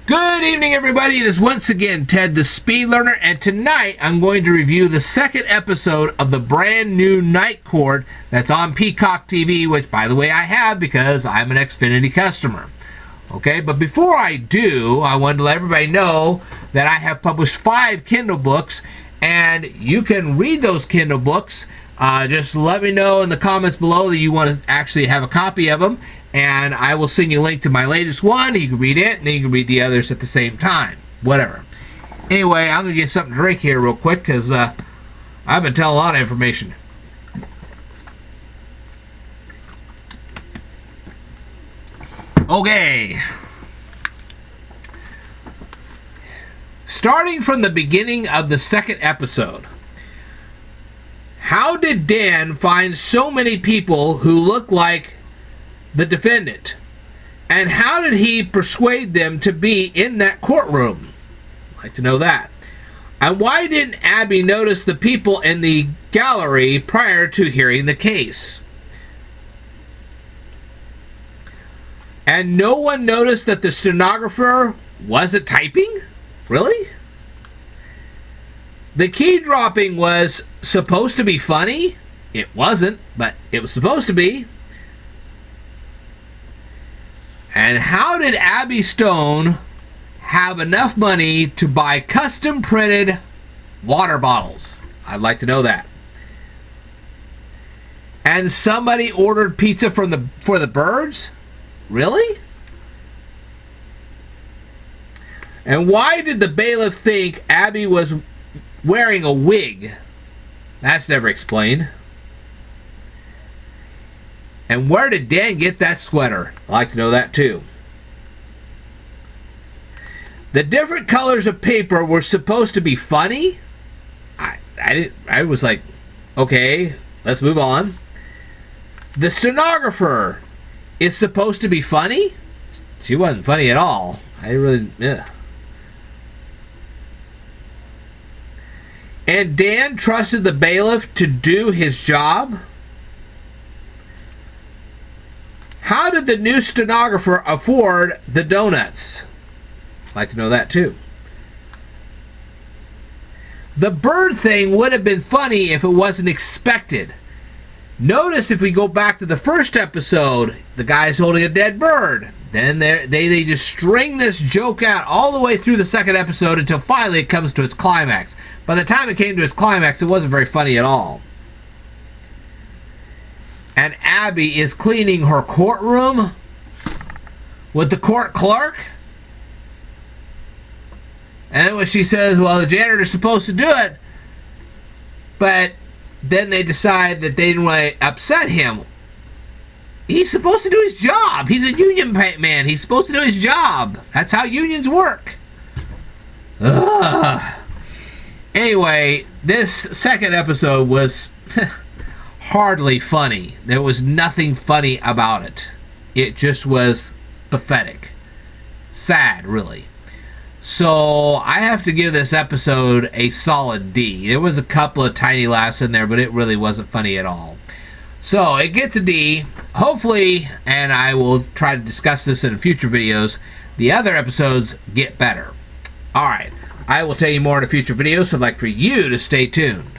Good evening, everybody. It is once again Ted the Speed Learner, and tonight I'm going to review the second episode of the brand new Night Court that's on Peacock TV, which, by the way, I have because I'm an Xfinity customer. Okay, but before I do, I wanted to let everybody know that I have published 5 Kindle books, and you can read those Kindle books. Just let me know in the comments below that you want to actually have a copy of them, and I will send you a link to my latest one. You can read it, and then you can read the others at the same time. Whatever. Anyway, I'm going to get something to drink here real quick, because I've been telling a lot of information. Okay. Starting from the beginning of the second episode. How did Dan find so many people who look like the defendant? And how did he persuade them to be in that courtroom? I'd like to know that. And why didn't Abby notice the people in the gallery prior to hearing the case? And no one noticed that the stenographer wasn't typing? Really? The key dropping was supposed to be funny. It wasn't, but it was supposed to be. And how did Abby Stone have enough money to buy custom printed water bottles? I'd like to know that. And somebody ordered pizza for the birds? Really? And why did the bailiff think Abby was wearing a wig? That's never explained. And where did Dan get that sweater? I'd like to know that too. The different colors of paper were supposed to be funny. I was like, okay, let's move on. The stenographer is supposed to be funny. She wasn't funny at all. And Dan trusted the bailiff to do his job? How did the new stenographer afford the donuts? I'd like to know that too. The bird thing would have been funny if it wasn't expected. Notice if we go back to the first episode, the guy's holding a dead bird. Then they just string this joke out all the way through the second episode until finally it comes to its climax. By the time it came to its climax, it wasn't very funny at all. And Abby is cleaning her courtroom with the court clerk. And when she says, well, the janitor's supposed to do it, but then they decide that they didn't want to upset him. He's supposed to do his job. He's a union man. He's supposed to do his job. That's how unions work. Ugh. Anyway, this second episode was hardly funny. There was nothing funny about it. It just was pathetic. Sad, really. So, I have to give this episode a solid D. There was a couple of tiny laughs in there, but it really wasn't funny at all. So, it gets a D. Hopefully, and I will try to discuss this in future videos, the other episodes get better. Alright, I will tell you more in a future video, so I'd like for you to stay tuned.